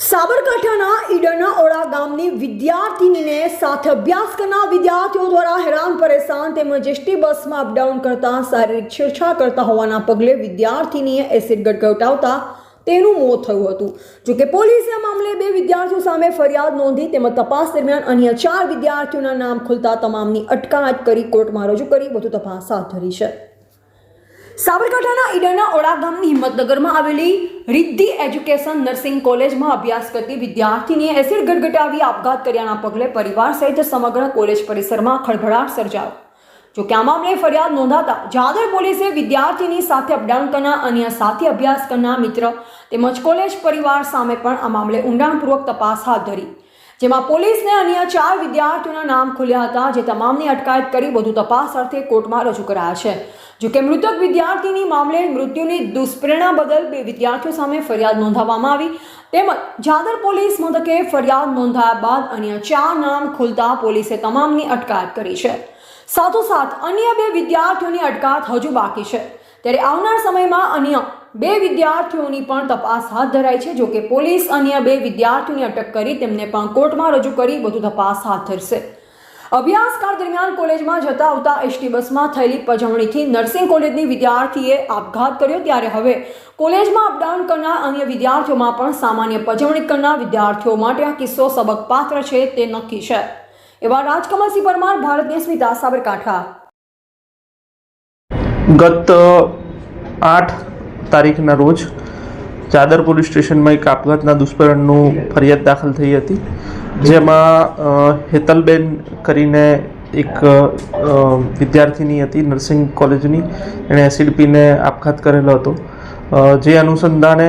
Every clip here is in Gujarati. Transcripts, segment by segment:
સાબરકાંઠાના ઈડરના ઓળા ગામની વિદ્યાર્થીનીને સાથે અભ્યાસ કરનાર વિદ્યાર્થીઓ દ્વારા હેરાન પરેશાન તેમજ એસટી બસમાં અપડાઉન કરતા શારીરિક છેડછાડ કરતા હોવાના પગલે વિદ્યાર્થીનીએ એસિડ ગટગટાવતા તેનું મોત થયું હતું। જોકે પોલીસે આ મામલે 2 વિદ્યાર્થીઓ સામે ફરિયાદ નોંધી તેમજ તપાસ દરમિયાન અન્ય 4 વિદ્યાર્થીઓના નામ ખુલતા તમામની અટકાયત કરી કોર્ટમાં રજૂ કરી વધુ તપાસ હાથ ધરી છે। સાબરકાંઠાના ઈડરના ઓળા ગામની હિંમતનગરમાં આવેલી રિદ્ધિ એજ્યુકેશન નર્સિંગ કોલેજમાં અભ્યાસ કરતી વિદ્યાર્થીનીએ એસિડ ગટગટાવી આપઘાત કર્યાના પગલે પરિવાર સહિત સમગ્ર કોલેજ પરિસરમાં ખળભળાટ સર્જાયો। જોકે આ મામલે ફરિયાદ નોંધાતા જાદર પોલીસે વિદ્યાર્થીની સાથે અપડાઉન કરનાર અન્ય સાથી અભ્યાસ કરનાર મિત્ર તેમજ કોલેજ પરિવાર સામે પણ આ મામલે ઊંડાણપૂર્વક તપાસ હાથ ધરી, જેમાં પોલીસને અન્ય 4 વિદ્યાર્થીઓના નામ ખુલ્યા હતા, જે તમામની અટકાયત કરી વધુ તપાસ અર્થે કોર્ટમાં રજૂ કરાયા છે। જોકે મૃતક વિદ્યાર્થીની મામલે મૃત્યુની દુષ્પ્રેરણા બદલ 2 વિદ્યાર્થીઓ સામે ફરિયાદ નોંધવામાં આવી તેમજ જાદર પોલીસ મથકે ફરિયાદ નોંધાયા બાદ અન્ય 4 નામ ખુલતા પોલીસે તમામની અટકાયત કરી છે। સાથોસાથ અન્ય 2 વિદ્યાર્થીઓની અટકાયત હજુ બાકી છે, ત્યારે આવનાર સમયમાં અન્ય 2 વિદ્યાર્થીઓની પણ તપાસ હાથ ધરાઈ છે। જોકે પોલીસ અન્ય 2 વિદ્યાર્થીઓની અટક કરી તેમને પણ કોર્ટમાં રજૂ કરી વધુ તપાસ હાથ ધરશે। અભ્યાસકાળ દરમિયાન કોલેજમાં જતા આવતા એસટી બસમાં થયેલી પજવણીથી નર્સિંગ કોલેજની વિદ્યાર્થીએ આપઘાત કર્યો, ત્યારે હવે કોલેજમાં અપડાઉન કરનાર અન્ય વિદ્યાર્થીઓમાં પણ સામાન્ય પજવણી કરનાર વિદ્યાર્થીઓ માટે આ કિસ્સો સબકપાત્ર છે તે નક્કી છે। એવા રાજકમલસિંહ પરમાર, ભારતની સ્મિતા, સાબરકાંઠા। ગત 8 તારીખના રોજ ચાદર પોલીસ સ્ટેશનમાં એક આપઘાતના દુષ્પ્રેરણનું ફરિયાદ દાખલ થઈ હતી, જેમાં હેતલબેન કરીને એક વિદ્યાર્થીની હતી નર્સિંગ કોલેજની, એણે એસિડ પીને આપઘાત કરેલો હતો। જે અનુસંધાને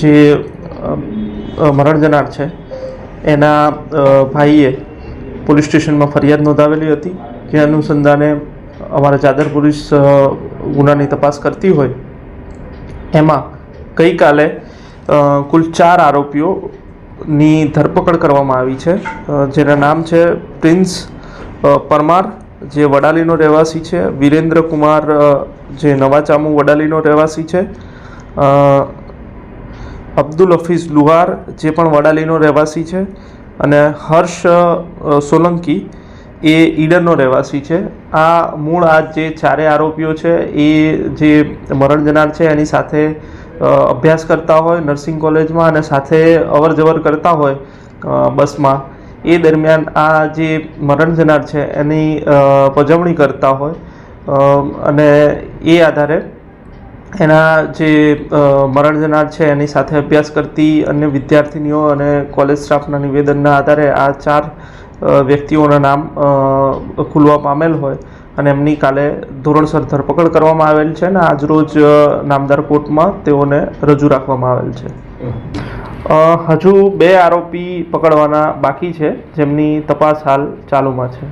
જે મરણ જનાર છે એના ભાઈએ પોલીસ સ્ટેશનમાં ફરિયાદ નોંધાવેલી હતી, જે અનુસંધાને અમારા ચાદર પોલીસ ગુનાની તપાસ કરતી હોય એમાં ગઈકાલે કુલ 4 આરોપીઓની ધરપકડ કરવામાં આવી છે, જેના નામ છે પ્રિન્સ પરમાર, જે વડાલીનો રહેવાસી છે, વિરેન્દ્ર કુમાર, જે નવાચામુ વડાલીનો રહેવાસી છે, અબ્દુલ હફીઝ લુહાર, જે પણ વડાલીનો રહેવાસી છે, અને હર્ષ સોલંકી, એ ઈડરનો રહેવાસી છે। આ મૂળ આ જે 4 આરોપીઓ છે એ જે મરણ જનાર છે એની સાથે અભ્યાસ કરતા હોય નર્સિંગ કોલેજમાં અને સાથે અવર જવર કરતા હોય બસમાં, એ દરમિયાન આ જે મરણ જનાર છે એની પજવણી કરતા હોય અને એ આધારે એના જે મરણ જનાર છે એની સાથે અભ્યાસ કરતી અન્ય વિદ્યાર્થીનીઓ અને કોલેજ સ્ટાફના નિવેદનના આધારે આ 4 વ્યક્તિઓના નામ ખુલવા પામેલ હોય અને એમની કાલે ધોરણસર ધરપકડ કરવામાં આવેલ છે અને આજરોજ નામદાર કોર્ટમાં તેઓને રજૂ રાખવામાં આવેલ છે। હજુ 2 આરોપી પકડવાના બાકી છે, જેમની તપાસ હાલ ચાલુમાં છે।